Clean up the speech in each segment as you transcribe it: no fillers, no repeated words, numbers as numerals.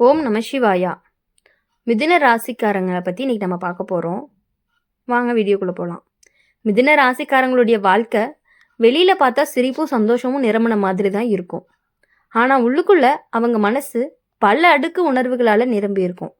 ஓம் நம சிவாயா. மிதுன ராசிக்காரங்களை பற்றி இன்றைக்கி நம்ம பார்க்க போகிறோம். வாங்க வீடியோக்குள்ளே போகலாம். மிதுன ராசிக்காரங்களுடைய வாழ்க்கை வெளியில் பார்த்தா சிரிப்பும் சந்தோஷமும் நிரம்பின மாதிரி தான் இருக்கும். ஆனால் உள்ளுக்குள்ளே அவங்க மனசு பல அடுக்கு உணர்வுகளால் நிரம்பி இருக்கும்.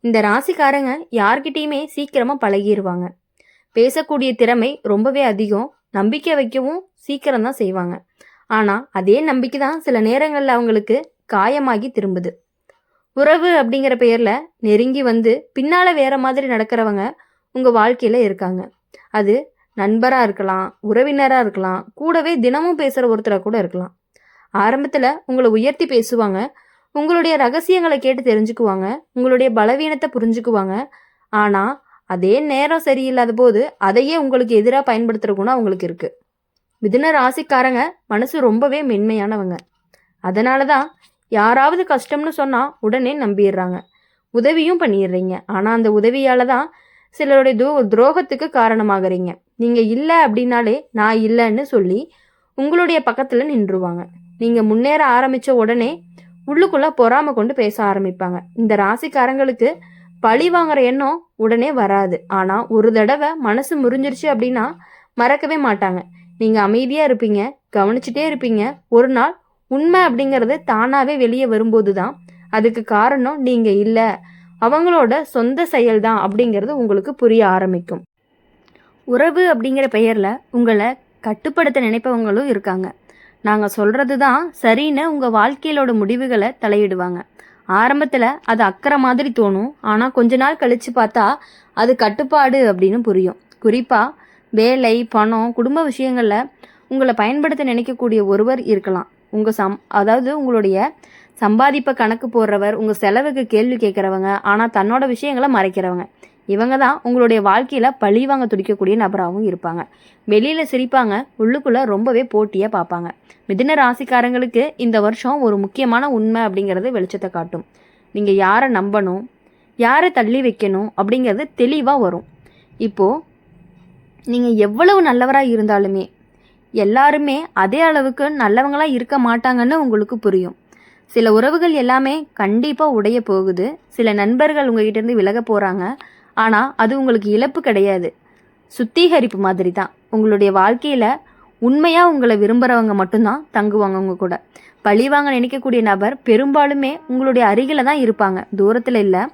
இந்த ராசிக்காரங்க யார்கிட்டையுமே சீக்கிரமாக பழகிடுவாங்க. பேசக்கூடிய திறமை ரொம்பவே அதிகம். நம்பிக்கை வைக்கவும் சீக்கிரம் தான் செய்வாங்க. ஆனால் அதே நம்பிக்கை தான் சில நேரங்களில் அவங்களுக்கு காயமாகி திரும்புது. உறவு அப்படிங்கிற பெயரில் நெருங்கி வந்து பின்னால் வேற மாதிரி நடக்கிறவங்க உங்கள் வாழ்க்கையில் இருக்காங்க. அது நண்பராக இருக்கலாம், உறவினராக இருக்கலாம், கூடவே தினமும் பேசுகிற ஒருத்தராக கூட இருக்கலாம். ஆரம்பத்தில் உங்களை உயர்த்தி பேசுவாங்க, உங்களுடைய ரகசியங்களை கேட்டு தெரிஞ்சுக்குவாங்க, உங்களுடைய பலவீனத்தை புரிஞ்சுக்குவாங்க. ஆனால் அதே நேரம் சரியில்லாத போது அதையே உங்களுக்கு எதிராக பயன்படுத்துகிற குணம் அவங்களுக்கு இருக்குது. மிதுன ராசிக்காரங்க மனசு ரொம்பவே மென்மையானவங்க. அதனால தான் யாராவது கஷ்டம்னு சொன்னால் உடனே நம்பிடுறாங்க, உதவியும் பண்ணிடுறீங்க. ஆனால் அந்த உதவியால் தான் சிலருடைய துரோகத்துக்கு காரணமாகறீங்க. நீங்கள் இல்லை அப்படின்னாலே நான் இல்லைன்னு சொல்லி உங்களுடைய பக்கத்தில் நின்றுவாங்க. நீங்கள் முன்னேற ஆரம்பித்த உடனே உள்ளுக்குள்ளே பொறாமை கொண்டு பேச ஆரம்பிப்பாங்க. இந்த ராசிக்காரங்களுக்கு பழி வாங்குற எண்ணம் உடனே வராது. ஆனால் ஒரு தடவை மனசு முறிஞ்சிருச்சு அப்படின்னா மறக்கவே மாட்டாங்க. நீங்கள் அமைதியாக இருப்பீங்க, கவனிச்சுட்டே இருப்பீங்க. ஒரு நாள் உண்மை அப்படிங்கிறது தானாகவே வெளியே வரும்போது தான் அதுக்கு காரணம் நீங்கள் இல்லை, அவங்களோட சொந்த செயல் தான் அப்படிங்கிறது உங்களுக்கு புரிய ஆரம்பிக்கும். உறவு அப்படிங்கிற பெயரில் உங்களை கட்டுப்படுத்த நினைப்பவங்களும் இருக்காங்க. நாங்கள் சொல்கிறது தான் சரின்னு உங்கள் வாழ்க்கையிலோட முடிவுகளை தலையிடுவாங்க. ஆரம்பத்தில் அது அக்கறை மாதிரி தோணும். ஆனால் கொஞ்ச நாள் கழித்து பார்த்தா அது கட்டுப்பாடு அப்படின்னு புரியும். குறிப்பாக வேலை, பணம், குடும்ப விஷயங்களில் உங்களை பயன்படுத்த நினைக்கக்கூடிய ஒருவர் இருக்கலாம். அதாவது உங்களுடைய சம்பாதிப்பை கணக்கு போடுறவர், உங்கள் செலவுக்கு கேள்வி கேட்குறவங்க, ஆனால் தன்னோட விஷயங்களை மறைக்கிறவங்க. இவங்க தான் உங்களுடைய வாழ்க்கையில் பழிவாங்க துடிக்கக்கூடிய நபராகவும் இருப்பாங்க. வெளியில் சிரிப்பாங்க, உள்ளுக்குள்ளே ரொம்பவே போட்டியாக பார்ப்பாங்க. மிதுன ராசிக்காரங்களுக்கு இந்த வருஷம் ஒரு முக்கியமான உண்மை அப்படிங்கிறது வெளிச்சத்தை காட்டும். நீங்கள் யாரை நம்பணும், யாரை தள்ளி வைக்கணும் அப்படிங்கிறது தெளிவாக வரும். இப்போது நீங்கள் எவ்வளவு நல்லவராக இருந்தாலுமே எல்லாருமே அதே அளவுக்கு நல்லவங்களாக இருக்க மாட்டாங்கன்னு உங்களுக்கு புரியும். சில உறவுகள் எல்லாமே கண்டிப்பாக உடைய போகுது. சில நண்பர்கள் உங்ககிட்ட இருந்து விலக போகிறாங்க. ஆனால் அது உங்களுக்கு இழப்பு கிடையாது, சுத்திகரிப்பு மாதிரி தான். உங்களுடைய வாழ்க்கையில் உண்மையாக உங்களை விரும்புகிறவங்க மட்டும்தான் தங்குவாங்க உங்கள் கூட. பழிவாங்க நினைக்கக்கூடிய நபர் பெரும்பாலுமே உங்களுடைய அருகில் தான் இருப்பாங்க, தூரத்தில் இல்லை.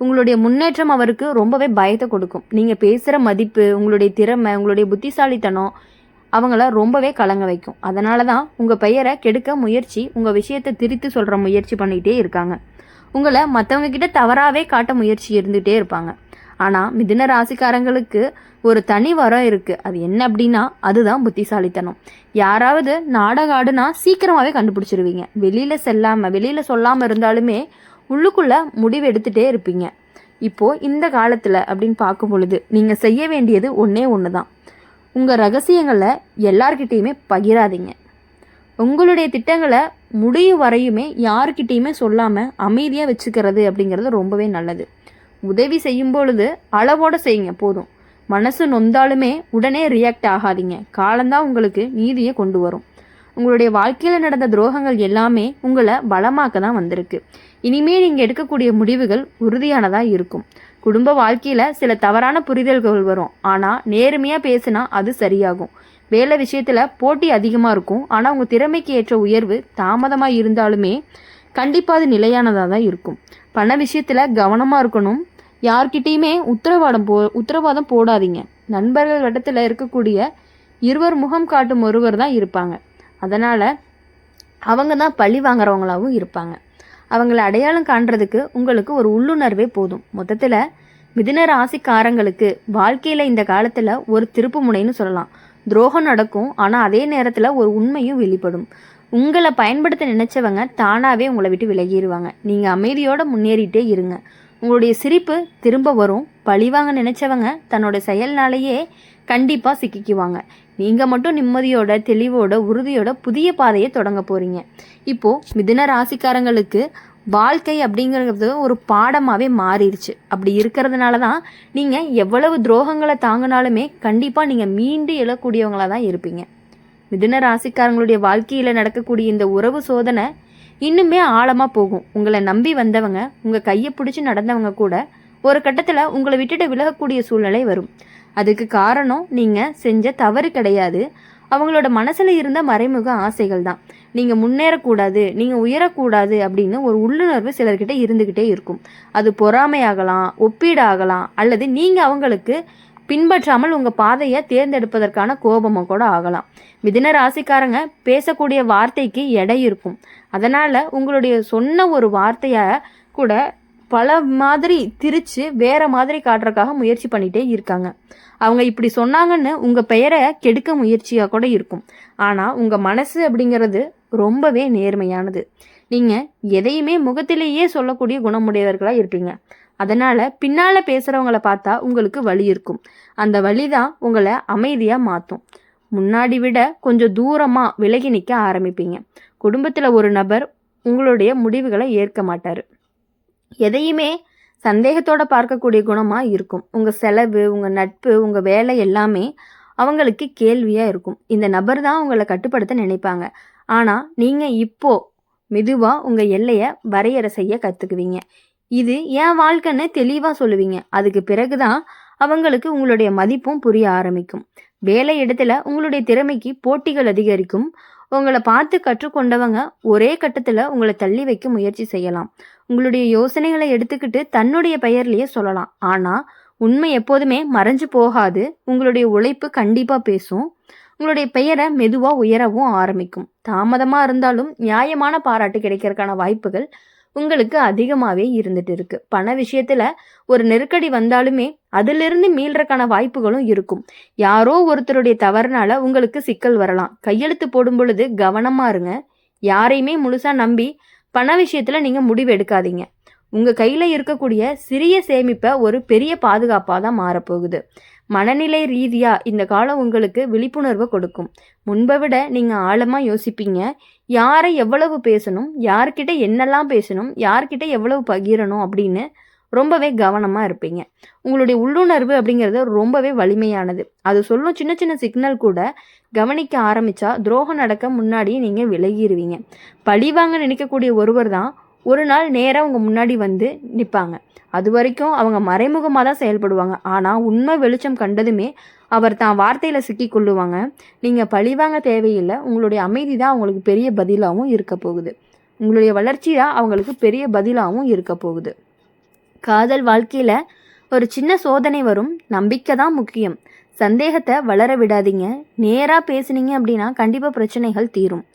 உங்களுடைய முன்னேற்றம் அவருக்கு ரொம்பவே பயத்தை கொடுக்கும். நீங்கள் பேசுகிற மதிப்பு, உங்களுடைய திறமை, உங்களுடைய புத்திசாலித்தனம் அவங்கள ரொம்பவே கலங்க வைக்கும். அதனால தான் உங்கள் பெயரை கெடுக்க முயற்சி, உங்கள் விஷயத்தை திரித்து சொல்கிற முயற்சி பண்ணிகிட்டே இருக்காங்க. உங்களை மற்றவங்க கிட்ட தவறாகவே காட்ட முயற்சி இருந்துகிட்டே இருப்பாங்க. ஆனால் மிதுன ராசிக்காரங்களுக்கு ஒரு தனி வரம் இருக்குது. அது என்ன அப்படின்னா அதுதான் புத்திசாலித்தனம். யாராவது நாடகம் ஆடுனா சீக்கிரமாகவே கண்டுபிடிச்சிருவீங்க. வெளியில் சொல்லாமல் இருந்தாலுமே உள்ளுக்குள்ளே முடிவு எடுத்துகிட்டே இருப்பீங்க. இப்போது இந்த காலத்தில் அப்படின்னு பார்க்கும் பொழுது நீங்கள் செய்ய வேண்டியது ஒன்றே ஒன்று தான். உங்கள் ரகசியங்களை எல்லார்கிட்டையுமே பகிராதீங்க. உங்களுடைய திட்டங்களை முடியும் வரையுமே யார்கிட்டையுமே சொல்லாமல் அமைதியாக வச்சுக்கிறது அப்படிங்கிறது ரொம்பவே நல்லது. உதவி செய்யும் பொழுது அளவோடு செய்யுங்க போதும். மனசு நொந்தாலுமே உடனே ரியாக்ட் ஆகாதீங்க. காலம்தான் உங்களுக்கு நீதியை கொண்டு வரும். உங்களுடைய வாழ்க்கையில் நடந்த துரோகங்கள் எல்லாமே உங்களை பலமாக்க தான் வந்திருக்கு. இனிமேல் நீங்கள் எடுக்கக்கூடிய முடிவுகள் உறுதியானதாக இருக்கும். குடும்ப வாழ்க்கையில் சில தவறான புரிதல்கள் வரும். ஆனால் நேர்மையாக பேசினா அது சரியாகும். வேலை விஷயத்தில் போட்டி அதிகமாக இருக்கும். ஆனால் உங்கள் திறமைக்கு ஏற்ற உயர்வு தாமதமாக இருந்தாலுமே கண்டிப்பாக அது நிலையானதாக தான் இருக்கும். பண விஷயத்தில் கவனமாக இருக்கணும். யார்கிட்டையுமே உத்தரவாதம் போடாதீங்க. நண்பர்கள் வட்டத்தில் இருக்கக்கூடிய இருவர் முகம் காட்டும் ஒருவர் தான் இருப்பாங்க. அதனால் அவங்க தான் பழி வாங்குறவங்களாகவும் இருப்பாங்க. அவங்களை அடையாளம் காண்றதுக்கு உங்களுக்கு ஒரு உள்ளுணர்வே போதும். மொத்தத்தில் மிதுன ராசிக்காரங்களுக்கு வாழ்க்கையில் இந்த காலத்தில் ஒரு திருப்பு முனைன்னு சொல்லலாம். துரோகம் நடக்கும், ஆனால் அதே நேரத்தில் ஒரு உண்மையும் வெளிப்படும். உங்களை பயன்படுத்த நினைச்சவங்க தானாகவே உங்களை விட்டு விலகிடுவாங்க. நீங்கள் அமைதியோடு முன்னேறிட்டே இருங்க. உங்களுடைய சிரிப்பு திரும்ப வரும். பழிவாங்க நினைச்சவங்க தன்னோட செயல்னாலேயே கண்டிப்பாக சிக்கிக்குவாங்க. நீங்கள் மட்டும் நிம்மதியோட, தெளிவோட, உறுதியோட புதிய பாதையை தொடங்க போகிறீங்க. இப்போது மிதுன ராசிக்காரங்களுக்கு வாழ்க்கை அப்படிங்கிறது ஒரு பாடமாகவே மாறிடுச்சு. அப்படி இருக்கிறதுனால தான் நீங்கள் எவ்வளவு துரோகங்களை தாங்கினாலுமே கண்டிப்பாக நீங்கள் மீண்டு எழக்கூடியவங்களாக தான் இருப்பீங்க. மிதுன ராசிக்காரங்களுடைய வாழ்க்கையில் நடக்கக்கூடிய இந்த உறவு சோதனை இன்னுமே ஆழமாக போகும். உங்களை நம்பி வந்தவங்க, உங்கள் கையை பிடிச்சி நடந்தவங்க கூட ஒரு கட்டத்தில் உங்களை விட்டுட்டு விலகக்கூடிய சூழ்நிலை வரும். அதுக்கு காரணம் நீங்கள் செஞ்ச தவறு கிடையாது, அவங்களோட மனசில் இருந்த மறைமுக ஆசைகள் தான். நீங்கள் முன்னேறக்கூடாது, நீங்கள் உயரக்கூடாது அப்படின்னு ஒரு உள்ளுணர்வு சிலர்கிட்ட இருந்துக்கிட்டே இருக்கும். அது பொறாமையாகலாம், ஒப்பீடாகலாம், அல்லது நீங்கள் அவங்களுக்கு பின்பற்றாமல் உங்கள் பாதையை தேர்ந்தெடுப்பதற்கான கோபமும் கூட ஆகலாம். மிதுன ராசிக்காரங்க பேசக்கூடிய வார்த்தைக்கு எடை இருக்கும். அதனால் உங்களுடைய சொன்ன ஒரு வார்த்தையை கூட பல மாதிரி திரிச்சு வேற மாதிரி காட்டுறதுக்காக முயற்சி பண்ணிகிட்டே இருக்காங்க. அவங்க இப்படி சொன்னாங்கன்னு உங்கள் பெயரை கெடுக்க முயற்சியாக கூட இருக்கும். ஆனால் உங்கள் மனசு அப்படிங்கிறது ரொம்பவே நேர்மையானது. நீங்கள் எதையுமே முகத்திலேயே சொல்லக்கூடிய குணமுடையவர்களாக இருப்பீங்க. அதனால் பின்னால் பேசுகிறவங்கள பார்த்தா உங்களுக்கு வலி இருக்கும். அந்த வலி தான் உங்களை அமைதியாக மாற்றும். முன்னாடி விட கொஞ்சம் தூரமாக விலகி நிற்க ஆரம்பிப்பீங்க. குடும்பத்தில் ஒரு நபர் உங்களுடைய முடிவுகளை ஏற்க மாட்டார். எதையுமே சந்தேகத்தோடு பார்க்கக்கூடிய குணமாக இருக்கும். உங்கள் செலவு, உங்கள் நட்பு, உங்கள் வேலை எல்லாமே அவங்களுக்கு கேள்வியாக இருக்கும். இந்த நபர் தான் உங்களை கட்டுப்படுத்த நினைப்பாங்க. ஆனால் நீங்கள் இப்போது மெதுவாக உங்கள் எல்லையை வரையறை செய்ய கற்றுக்குவீங்க. இது என் வாழ்க்கைன்னு தெளிவாக சொல்லுவீங்க. அதுக்கு பிறகு தான் அவங்களுக்கு உங்களுடைய மதிப்பும் புரிய ஆரம்பிக்கும். வேலை இடத்துல உங்களுடைய திறமைக்கு போட்டிகள் அதிகரிக்கும். உங்களை பார்த்து கற்றுக்கொண்டவங்க ஒரே கட்டத்தில் உங்களை தள்ளி வைக்க முயற்சி செய்யலாம். உங்களுடைய யோசனைகளை எடுத்துக்கிட்டு தன்னுடைய பெயர்லேயே சொல்லலாம். ஆனால் உண்மை எப்போதுமே மறைஞ்சு போகாது. உங்களுடைய உழைப்பு கண்டிப்பாக பேசும். உங்களுடைய பெயரை மெதுவாக உயரவும் ஆரம்பிக்கும். தாமதமாக இருந்தாலும் நியாயமான பாராட்டு கிடைக்கிறதுக்கான வாய்ப்புகள் உங்களுக்கு அதிகமாகவே இருந்துட்டு இருக்கு. பண விஷயத்தில் ஒரு நெருக்கடி வந்தாலுமே அதிலிருந்து மீள்றக்கான வாய்ப்புகளும் இருக்கும். யாரோ ஒருத்தருடைய தவறுனால உங்களுக்கு சிக்கல் வரலாம். கையெழுத்து போடும் பொழுது கவனமாக இருங்க. யாரையுமே முழுசாக நம்பி பண விஷயத்தில் நீங்கள் முடிவு எடுக்காதீங்க. உங்கள் கையில் இருக்கக்கூடிய சிறிய சேமிப்பை ஒரு பெரிய பாதுகாப்பாக தான் மாறப்போகுது. மனநிலை ரீதியாக இந்த காலம் உங்களுக்கு விழிப்புணர்வு கொடுக்கும். முன்பை விட நீங்கள் ஆழமாக யோசிப்பீங்க. யாரை எவ்வளவு பேசணும், யார்கிட்ட என்னெல்லாம் பேசணும், யார்கிட்ட எவ்வளவு பகிரணும் அப்படின்னு ரொம்பவே கவனமாக இருப்பீங்க. உங்களுடைய உள்ளுணர்வு அப்படிங்கிறது ரொம்பவே வலிமையானது. அது சொல்லும் சின்ன சின்ன சிக்னல் கூட கவனிக்க ஆரம்பித்தா துரோகம் நடக்க முன்னாடியே நீங்கள் விலகிடுவீங்க. பழிவாங்க நினைக்கக்கூடிய ஒருவர் தான் ஒரு நாள் நேராக உங்கள் முன்னாடி வந்து நிற்பாங்க. அது வரைக்கும் அவங்க மறைமுகமாக தான் செயல்படுவாங்க. ஆனால் உண்மை வெளிச்சம் கண்டதுமே அவர் தான் வார்த்தையில் சிக்கி கொள்ளுவாங்க. நீங்கள் பழிவாங்க தேவையில்லை. உங்களுடைய அமைதி தான் அவங்களுக்கு பெரிய பதிலாகவும் இருக்க போகுது. உங்களுடைய வளர்ச்சி தான் அவங்களுக்கு பெரிய பதிலாகவும் இருக்க போகுது. காதல் வாழ்க்கையில் ஒரு சின்ன சோதனை வரும். நம்பிக்கை தான் முக்கியம். சந்தேகத்தை வளர விடாதீங்க. நேராக பேசுனீங்க அப்படின்னா கண்டிப்பாக பிரச்சனைகள் தீரும்.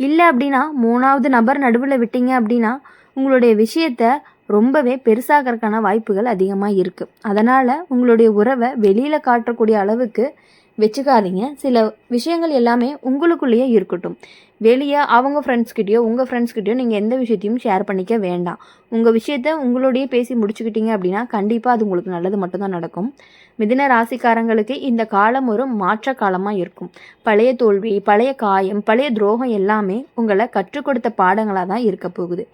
இல்லை அப்படின்னா 3வது நபர் நடுவில் விட்டீங்க அப்படின்னா உங்களுடைய விஷயத்தை ரொம்பவே பெருசாகிறதுக்கான வாய்ப்புகள் அதிகமாக இருக்குது. அதனால் உங்களுடைய உறவை வெளியில் காட்டக்கூடிய அளவுக்கு வச்சுக்காதீங்க. சில விஷயங்கள் எல்லாமே உங்களுக்குள்ளேயே இருக்கட்டும். வெளியே அவங்க ஃப்ரெண்ட்ஸ்கிட்டையோ உங்கள் ஃப்ரெண்ட்ஸ்கிட்டையோ நீங்கள் எந்த விஷயத்தையும் ஷேர் பண்ணிக்க வேண்டாம். உங்கள் விஷயத்த உங்களோடையே பேசி முடிச்சுக்கிட்டீங்க அப்படின்னா கண்டிப்பாக அது உங்களுக்கு நல்லது மட்டும்தான் நடக்கும். மிதுன ராசிக்காரங்களுக்கு இந்த காலம் ஒரு மாற்ற காலமாக இருக்கும். பழைய தோல்வி, பழைய காயம், பழைய துரோகம் எல்லாமே உங்களை கற்றுக் கொடுத்த பாடங்களாக தான் இருக்க போகுது.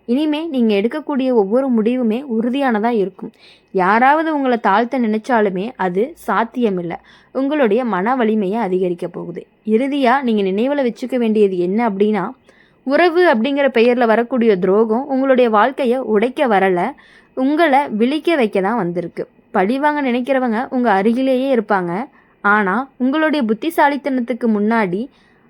இனிமே நீங்கள் எடுக்கக்கூடிய ஒவ்வொரு முடிவுமே உறுதியானதாக இருக்கும். யாராவது உங்களை தாழ்த்த நினைச்சாலுமே அது சாத்தியமில்லை. உங்களுடைய மன வலிமையை அதிகரிக்க போகுது. இறுதியாக நீங்கள் நினைவில் வச்சுக்க வேண்டியது என்ன அப்படின்னா, உறவு அப்படிங்கிற பெயரில் வரக்கூடிய துரோகம் உங்களுடைய வாழ்க்கையை உடைக்க வரலை, உங்களை விழிக்க வைக்க தான் வந்திருக்கு. பழிவாங்க நினைக்கிறவங்க உங்கள் அருகிலேயே இருப்பாங்க. ஆனால் உங்களுடைய புத்திசாலித்தனத்துக்கு முன்னாடி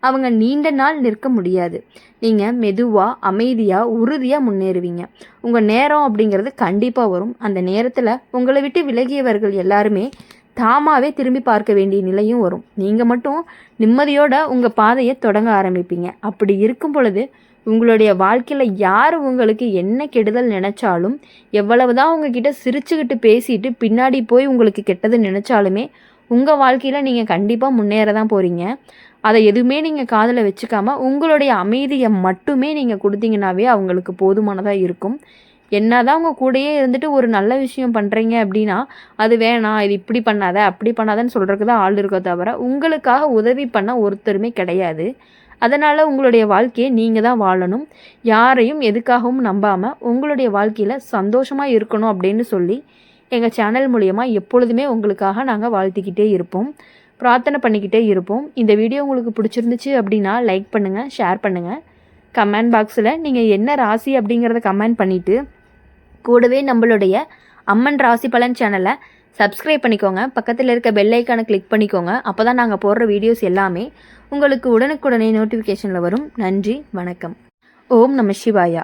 அவங்க நீண்ட நாள் நிற்க முடியாது. நீங்கள் மெதுவாக, அமைதியாக, உறுதியாக முன்னேறுவீங்க. உங்கள் நேரம் அப்படிங்கிறது கண்டிப்பாக வரும். அந்த நேரத்தில் உங்களை விட்டு விலகியவர்கள் எல்லாருமே தாமாகவே திரும்பி பார்க்க வேண்டிய நிலையும் வரும். நீங்கள் மட்டும் நிம்மதியோட உங்கள் பாதையை தொடங்க ஆரம்பிப்பீங்க. அப்படி இருக்கும் பொழுது உங்களுடைய வாழ்க்கையில் யார் உங்களுக்கு என்ன கெடுதல் நினச்சாலும், எவ்வளவுதான் உங்ககிட்ட சிரிச்சுக்கிட்டு பேசிட்டு பின்னாடி போய் உங்களுக்கு கெட்டது நினச்சாலுமே உங்கள் வாழ்க்கையில் நீங்கள் கண்டிப்பாக முன்னேற தான் போகிறீங்க. அதை எதுவுமே நீங்கள் காதில் வச்சுக்காமல் உங்களுடைய அமைதியை மட்டுமே நீங்கள் கொடுத்தீங்கன்னாவே அவங்களுக்கு போதுமானதாக இருக்கும். என்னதான் உங்கள் கூடயே இருந்துட்டு ஒரு நல்ல விஷயம் பண்ணுறீங்க அப்படின்னா அது வேணாம், இது இப்படி பண்ணாத அப்படி பண்ணாதன்னு சொல்கிறதுக்கு தான் ஆள் இருக்கோ தவிர உங்களுக்காக உதவி பண்ண ஒருத்தருமே கிடையாது. அதனால் உங்களுடைய வாழ்க்கையை நீங்கள் தான் வாழணும். யாரையும் எதுக்காகவும் நம்பாமல் உங்களுடைய வாழ்க்கையில் சந்தோஷமாக இருக்கணும் அப்படின்னு சொல்லி எங்கள் சேனல் மூலமா எப்பொழுதுமே உங்களுக்காக நாங்கள் வாழ்த்திக்கிட்டே இருப்போம், பிரார்த்தனை பண்ணிக்கிட்டே இருப்போம். இந்த வீடியோ உங்களுக்கு பிடிச்சிருந்துச்சு அப்படின்னா லைக் பண்ணுங்கள், ஷேர் பண்ணுங்கள். கமெண்ட் பாக்ஸில் நீங்கள் என்ன ராசி அப்படிங்கிறத கமெண்ட் பண்ணிவிட்டு கூடவே நம்மளுடைய அம்மன் ராசி பலன் சேனலை சப்ஸ்கிரைப் பண்ணிக்கோங்க. பக்கத்தில் இருக்க பெல் ஐக்கானை கிளிக் பண்ணிக்கோங்க. அப்போ தான் நாங்கள் போடுற வீடியோஸ் எல்லாமே உங்களுக்கு உடனுக்குடனே நோட்டிஃபிகேஷனில் வரும். நன்றி, வணக்கம். ஓம் நம சிவாயா.